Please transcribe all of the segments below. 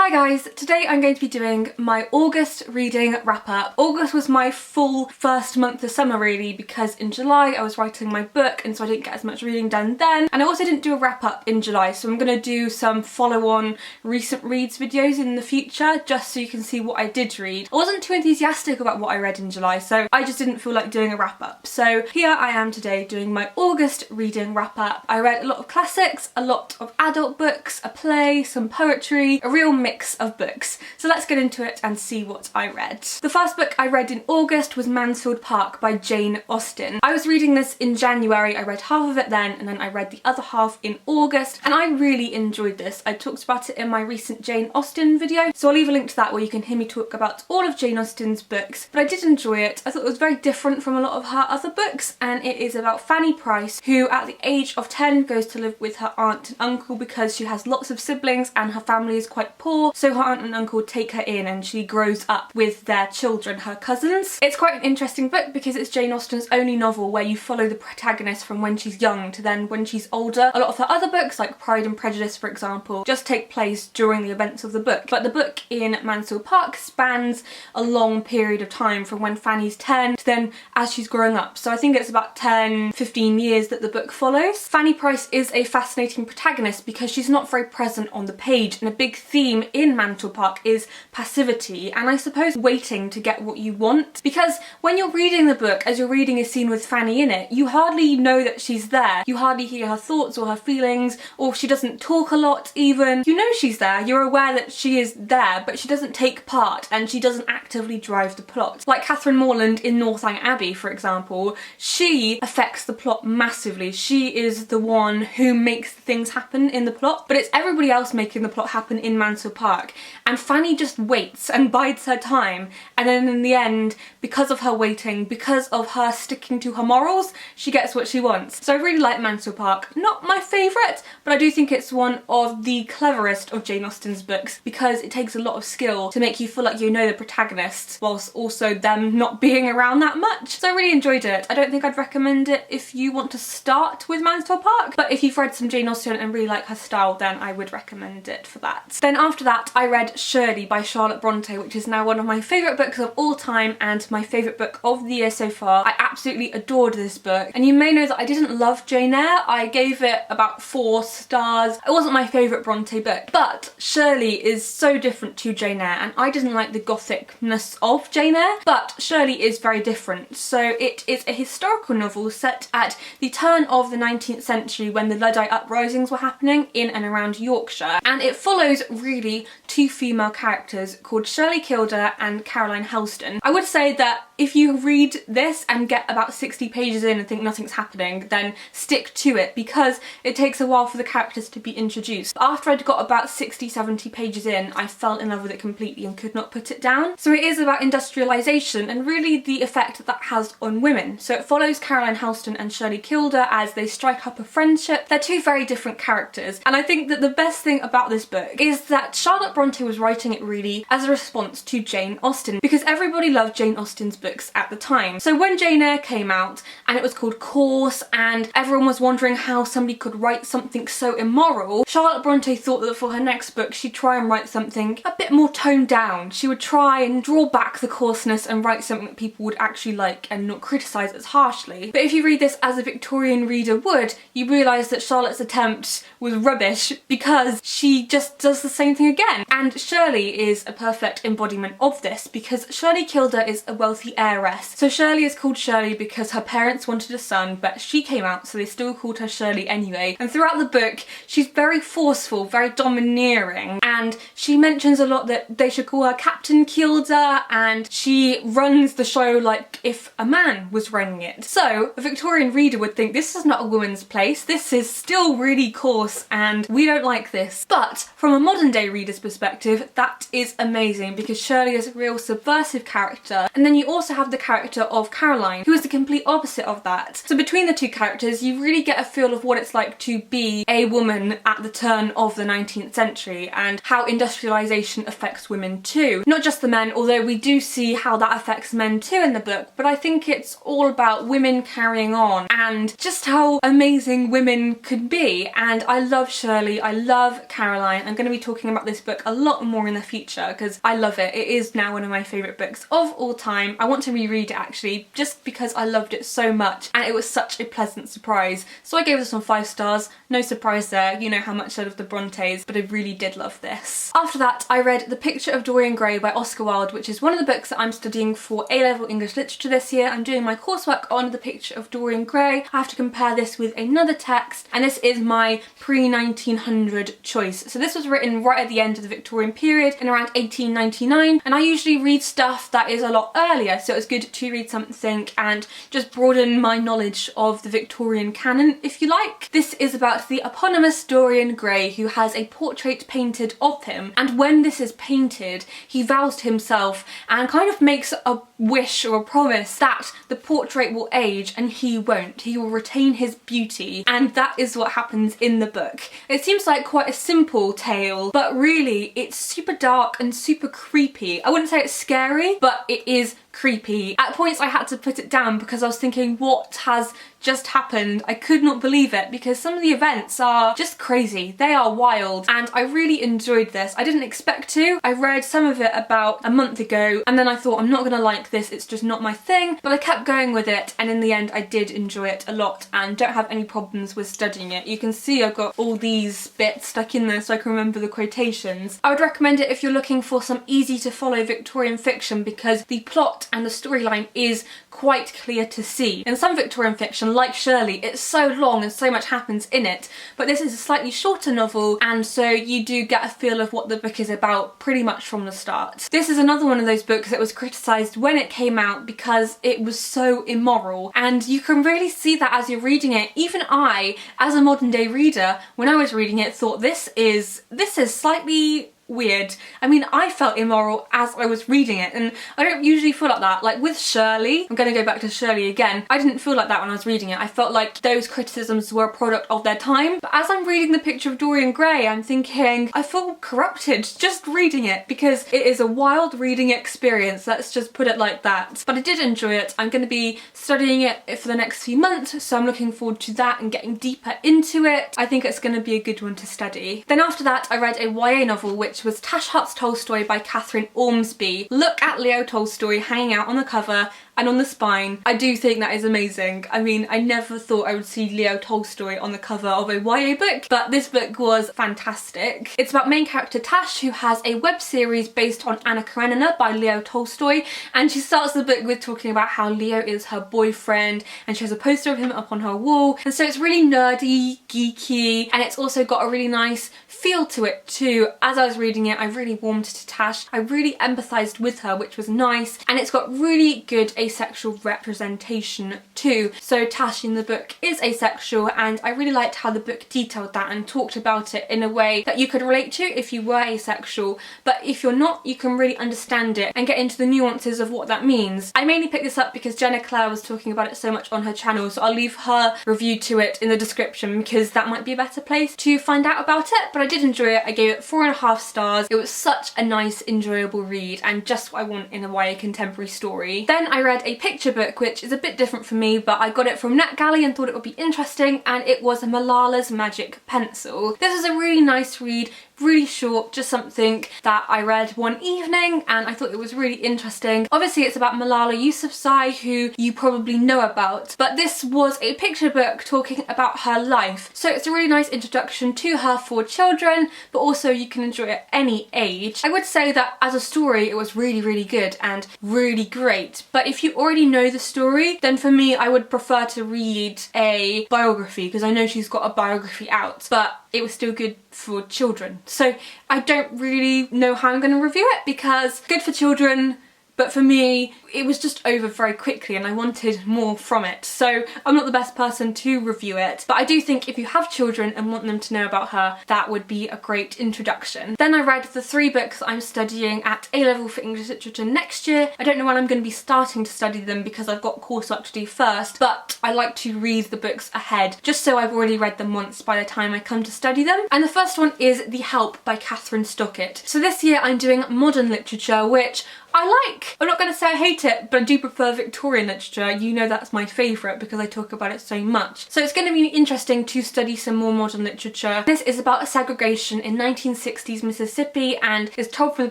Hi guys, today I'm going to be doing my August reading wrap up. August was my full first month of summer really, because in July I was writing my book and so I didn't get as much reading done then, and I also didn't do a wrap up in July, so I'm going to do some follow on recent reads videos in the future just so you can see what I did read. I wasn't too enthusiastic about what I read in July, so I just didn't feel like doing a wrap up. So here I am today doing my August reading wrap up. I read a lot of classics, a lot of adult books, a play, some poetry, a real mix of books. So let's get into it and see what I read. The first book I read in August was Mansfield Park by Jane Austen. I was reading this in January, I read half of it then, and then I read the other half in August, and I really enjoyed this. I talked about it in my recent Jane Austen video, so I'll leave a link to that where you can hear me talk about all of Jane Austen's books, but I did enjoy it. I thought it was very different from a lot of her other books, and it is about Fanny Price, who at the age of 10 goes to live with her aunt and uncle because she has lots of siblings and her family is quite poor. So her aunt and uncle take her in and she grows up with their children, her cousins. It's quite an interesting book because it's Jane Austen's only novel where you follow the protagonist from when she's young to then when she's older. A lot of her other books, like Pride and Prejudice for example, just take place during the events of the book. But the book in Mansfield Park spans a long period of time from when Fanny's 10 to then as she's growing up. So I think it's about 10-15 years that the book follows. Fanny Price is a fascinating protagonist because she's not very present on the page, and a big theme in Mansfield Park is passivity and I suppose waiting to get what you want, because when you're reading the book, as you're reading a scene with Fanny in it, you hardly know that she's there. You hardly hear her thoughts or her feelings, or she doesn't talk a lot even. You know she's there, you're aware that she is there, but she doesn't take part and she doesn't actively drive the plot. Like Catherine Morland in Northanger Abbey for example, she affects the plot massively. She is the one who makes things happen in the plot, but it's everybody else making the plot happen in Mansfield Park. And Fanny just waits and bides her time, and then in the end, because of her waiting, because of her sticking to her morals, she gets what she wants. So I really like Mansfield Park. Not my favourite, but I do think it's one of the cleverest of Jane Austen's books because it takes a lot of skill to make you feel like you know the protagonists whilst also them not being around that much. So I really enjoyed it. I don't think I'd recommend it if you want to start with Mansfield Park, but if you've read some Jane Austen and really like her style, then I would recommend it for that. Then after that I read Shirley by Charlotte Brontë, which is now one of my favourite books of all time and my favourite book of the year so far. I absolutely adored this book, and you may know that I didn't love Jane Eyre. I gave it about 4 stars. It wasn't my favourite Brontë book, but Shirley is so different to Jane Eyre, and I didn't like the gothicness of Jane Eyre, but Shirley is very different. So it is a historical novel set at the turn of the 19th century when the Luddite uprisings were happening in and around Yorkshire, and it follows really 2 female characters called Shirley Kilder and Caroline Helston. I would say that if you read this and get about 60 pages in and think nothing's happening, then stick to it because it takes a while for the characters to be introduced. After I'd got about 60-70 pages in, I fell in love with it completely and could not put it down. So it is about industrialisation and really the effect that has on women. So it follows Caroline Helston and Shirley Kilder as they strike up a friendship. They're 2 very different characters, and I think that the best thing about this book is that Charlotte Brontë was writing it really as a response to Jane Austen, because everybody loved Jane Austen's books at the time. So when Jane Eyre came out and it was called Course and everyone was wondering how somebody could write something so immoral, Charlotte Brontë thought that for her next book she'd try and write something a bit more toned down. She would try and draw back the coarseness and write something that people would actually like and not criticise as harshly. But if you read this as a Victorian reader would, you realise that Charlotte's attempt was rubbish because she just does the same thing again. And Shirley is a perfect embodiment of this because Shirley Kilder is a wealthy heiress. So Shirley is called Shirley because her parents wanted a son, but she came out so they still called her Shirley anyway. And throughout the book she's very forceful, very domineering, and she mentions a lot that they should call her Captain Kilder, and she runs the show like if a man was running it. So a Victorian reader would think this is not a woman's place, this is still really coarse and we don't like this. But from a modern day reader's perspective, that is amazing because Shirley is a real subversive character, and then you also have the character of Caroline who is the complete opposite of that. So between the 2 characters you really get a feel of what it's like to be a woman at the turn of the 19th century and how industrialisation affects women too. Not just the men, although we do see how that affects men too in the book, but I think it's all about women carrying on and just how amazing women could be. And I love Shirley, I love Caroline. I'm going to be talking about this this book a lot more in the future because I love it. It is now one of my favourite books of all time. I want to reread it actually just because I loved it so much and it was such a pleasant surprise. So I gave this one 5 stars. No surprise there, you know how much I love the Brontes, but I really did love this. After that I read The Picture of Dorian Gray by Oscar Wilde, which is one of the books that I'm studying for A-level English literature this year. I'm doing my coursework on The Picture of Dorian Gray. I have to compare this with another text, and this is my pre-1900 choice. So this was written right at the end of the Victorian period in around 1899, and I usually read stuff that is a lot earlier, so it's good to read something and just broaden my knowledge of the Victorian canon, if you like. This is about the eponymous Dorian Gray, who has a portrait painted of him, and when this is painted he vows to himself and kind of makes a wish or a promise that the portrait will age and he won't. He will retain his beauty, and that is what happens in the book. It seems like quite a simple tale, but really it's super dark and super creepy. I wouldn't say it's scary, but it is creepy. At points I had to put it down because I was thinking, what has just happened? I could not believe it because some of the events are just crazy. They are wild, and I really enjoyed this. I didn't expect to. I read some of it about a month ago and then I thought, I'm not gonna like this, it's just not my thing, but I kept going with it, and in the end I did enjoy it a lot and don't have any problems with studying it. You can see I've got all these bits stuck in there so I can remember the quotations. I would recommend it if you're looking for some easy to follow Victorian fiction because the plot and the storyline is quite clear to see. In some Victorian fiction, like Shirley, it's so long and so much happens in it, but this is a slightly shorter novel, and so you do get a feel of what the book is about pretty much from the start. This is another one of those books that was criticised when it came out because it was so immoral, and you can really see that as you're reading it. Even I, as a modern day reader, when I was reading it, thought this is slightly weird. I mean, I felt immoral as I was reading it, and I don't usually feel like that. Like with Shirley, I'm gonna go back to Shirley again, I didn't feel like that when I was reading it. I felt like those criticisms were a product of their time, but as I'm reading The Picture of Dorian Gray, I'm thinking, I feel corrupted just reading it because it is a wild reading experience, let's just put it like that. But I did enjoy it. I'm gonna be studying it for the next few months, so I'm looking forward to that and getting deeper into it. I think it's gonna be a good one to study. Then after that, I read a YA novel, which was Tash Hutt's Tolstoy by Catherine Ormsby. Look at Leo Tolstoy hanging out on the cover and on the spine. I do think that is amazing. I mean, I never thought I would see Leo Tolstoy on the cover of a YA book, but this book was fantastic. It's about main character Tash, who has a web series based on Anna Karenina by Leo Tolstoy, and she starts the book with talking about how Leo is her boyfriend, and she has a poster of him up on her wall, and so it's really nerdy, geeky, and it's also got a really nice feel to it too. As I was reading it, I really warmed to Tash. I really empathised with her, which was nice, and it's got really good asexual representation too. So Tash in the book is asexual, and I really liked how the book detailed that and talked about it in a way that you could relate to if you were asexual, but if you're not, you can really understand it and get into the nuances of what that means. I mainly picked this up because Jenna Claire was talking about it so much on her channel, so I'll leave her review to it in the description because that might be a better place to find out about it. But I did enjoy it. I gave it 4.5 stars. It was such a nice, enjoyable read and just what I want in a YA contemporary story. Then I read a picture book, which is a bit different for me, but I got it from NetGalley and thought it would be interesting, and it was Malala's Magic Pencil. This was a really nice read, really short, just something that I read one evening and I thought it was really interesting. Obviously it's about Malala Yousafzai, who you probably know about, but this was a picture book talking about her life. So it's a really nice introduction to her for children, but also you can enjoy it at any age. I would say that as a story it was really, really good and really great, but if you already know the story, then for me I would prefer to read a biography, because I know she's got a biography out, but it was still good for children. So I don't really know how I'm going to review it because good for children, but for me it was just over very quickly and I wanted more from it. So I'm not the best person to review it, but I do think if you have children and want them to know about her, that would be a great introduction. Then I read the 3 books I'm studying at A-level for English Literature next year. I don't know when I'm going to be starting to study them because I've got coursework to do first, but I like to read the books ahead just so I've already read them once by the time I come to study them. And the first one is The Help by Catherine Stockett. So this year I'm doing modern literature, which I'm not going to say I hate it, but I do prefer Victorian literature. You know that's my favourite because I talk about it so much. So it's going to be interesting to study some more modern literature. This is about a segregation in 1960s Mississippi and is told from the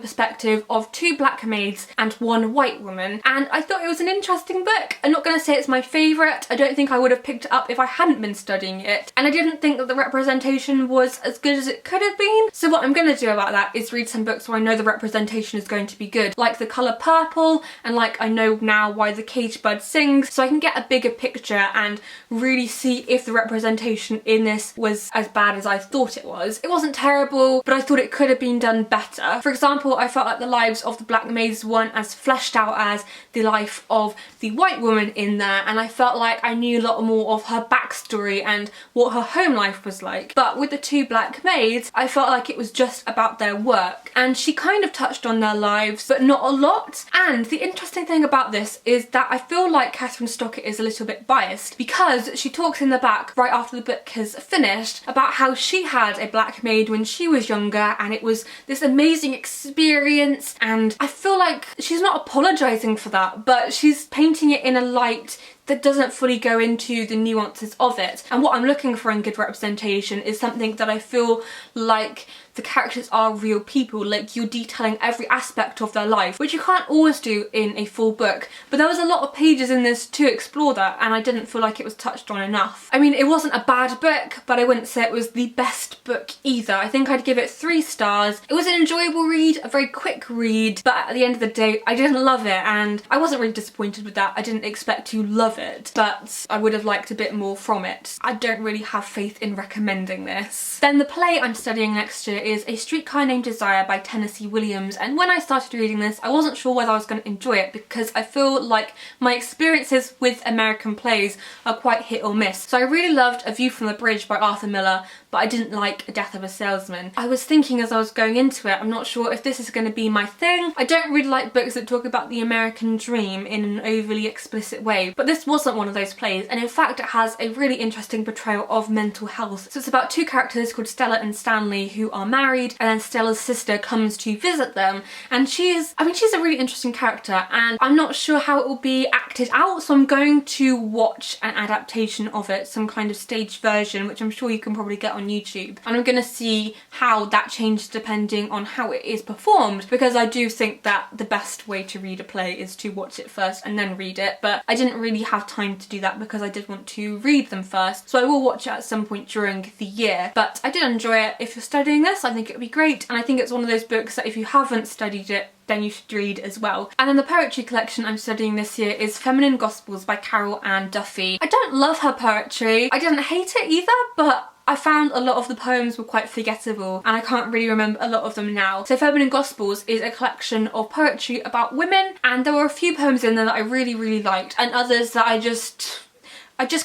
perspective of 2 black maids and 1 white woman. And I thought it was an interesting book. I'm not going to say it's my favourite. I don't think I would have picked it up if I hadn't been studying it. And I didn't think that the representation was as good as it could have been. So what I'm going to do about that is read some books where I know the representation is going to be good. Like The Colour Purple, and like I know now why the caged bird sings, so I can get a bigger picture and really see if the representation in this was as bad as I thought it was. It wasn't terrible, but I thought it could have been done better. For example, I felt like the lives of the black maids weren't as fleshed out as the life of the white woman in there, and I felt like I knew a lot more of her backstory and what her home life was like. But with the 2 black maids, I felt like it was just about their work, and she kind of touched on their lives, but not a lot. And the interesting thing about this is that I feel like Catherine Stockett is a little bit biased, because she talks in the back right after the book has finished about how she had a black maid when she was younger and it was this amazing experience, and I feel like she's not apologising for that, but she's painting it in a light that doesn't fully go into the nuances of it. And what I'm looking for in good representation is something that I feel like the characters are real people, like you're detailing every aspect of their life, which you can't always do in a full book. But there was a lot of pages in this to explore that, and I didn't feel like it was touched on enough. I mean, it wasn't a bad book, but I wouldn't say it was the best book either. I think I'd give it 3 stars. It was an enjoyable read, a very quick read, but at the end of the day, I didn't love it, and I wasn't really disappointed with that. I didn't expect to love it, but I would have liked a bit more from it. I don't really have faith in recommending this. Then the play I'm studying next year is A Streetcar Named Desire by Tennessee Williams, and when I started reading this I wasn't sure whether I was going to enjoy it because I feel like my experiences with American plays are quite hit or miss. So I really loved A View from the Bridge by Arthur Miller, but I didn't like A Death of a Salesman. I was thinking as I was going into it, I'm not sure if this is going to be my thing. I don't really like books that talk about the American dream in an overly explicit way, but this wasn't one of those plays, and in fact it has a really interesting portrayal of mental health. So it's about 2 characters called Stella and Stanley who are married, and then Stella's sister comes to visit them, and she's a really interesting character, and I'm not sure how it will be acted out, so I'm going to watch an adaptation of it, some kind of staged version, which I'm sure you can probably get on YouTube, and I'm gonna see how that changes depending on how it is performed, because I do think that the best way to read a play is to watch it first and then read it, but I didn't really have time to do that because I did want to read them first, so I will watch it at some point during the year. But I did enjoy it. If you're studying this, I think it would be great, and I think it's one of those books that if you haven't studied it, then you should read as well. And then the poetry collection I'm studying this year is Feminine Gospels by Carol Ann Duffy. I don't love her poetry. I didn't hate it either, but I found a lot of the poems were quite forgettable and I can't really remember a lot of them now. So Feminine Gospels is a collection of poetry about women, and there were a few poems in there that I really liked, and others that I just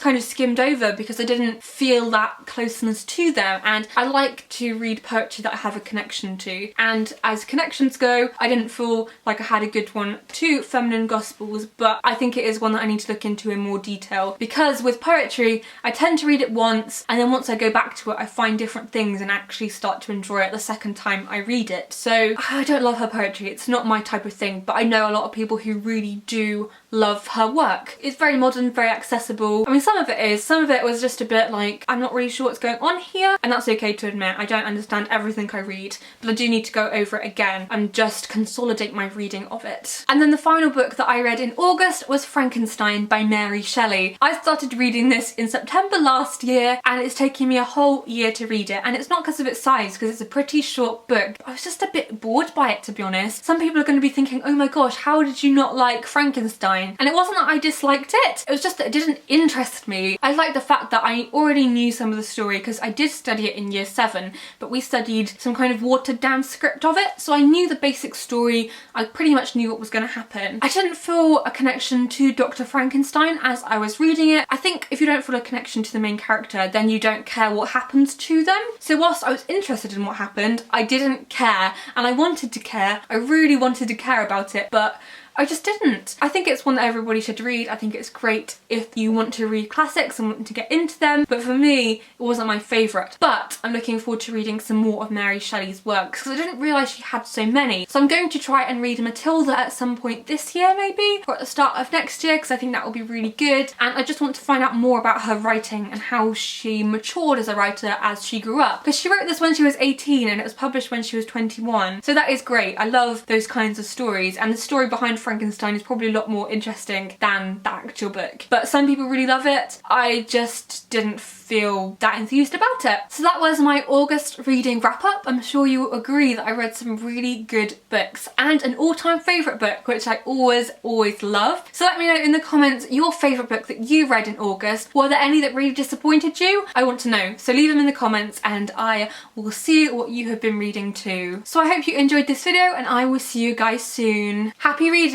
kind of skimmed over because I didn't feel that closeness to them, and I like to read poetry that I have a connection to, and as connections go, I didn't feel like I had a good one to Feminine Gospels, but I think it is one that I need to look into in more detail, because with poetry I tend to read it once, and then once I go back to it I find different things and actually start to enjoy it the second time I read it. So I don't love her poetry, it's not my type of thing, but I know a lot of people who really do love her work. It's very modern, very accessible. I mean, some of it is, some of it was just a bit like, I'm not really sure what's going on here, and that's okay to admit. I don't understand everything I read, but I do need to go over it again and just consolidate my reading of it. And then the final book that I read in August was Frankenstein by Mary Shelley. I started reading this in September last year, and it's taken me a whole year to read it, and it's not because of its size, because it's a pretty short book. I was just a bit bored by it, to be honest. Some people are going to be thinking, oh my gosh, how did you not like Frankenstein? And it wasn't that I disliked it, it was just that it didn't interest me. I liked the fact that I already knew some of the story because I did study it in year 7, but we studied some kind of watered down script of it, so I knew the basic story, I pretty much knew what was going to happen. I didn't feel a connection to Dr. Frankenstein as I was reading it. I think if you don't feel a connection to the main character, then you don't care what happens to them. So whilst I was interested in what happened, I didn't care, and I wanted to care. I really wanted to care about it, but I just didn't. I think it's one that everybody should read. I think it's great if you want to read classics and want to get into them, but for me, it wasn't my favourite. But I'm looking forward to reading some more of Mary Shelley's works because I didn't realise she had so many. So I'm going to try and read Matilda at some point this year maybe, or at the start of next year, because I think that will be really good. And I just want to find out more about her writing and how she matured as a writer as she grew up. Because she wrote this when she was 18 and it was published when she was 21. So that is great. I love those kinds of stories, and the story behind Frankenstein is probably a lot more interesting than the actual book. But some people really love it. I just didn't feel that enthused about it. So that was my August reading wrap up. I'm sure you will agree that I read some really good books and an all-time favourite book, which I always love. So let me know in the comments your favourite book that you read in August. Were there any that really disappointed you? I want to know. So leave them in the comments and I will see what you have been reading too. So I hope you enjoyed this video and I will see you guys soon. Happy reading!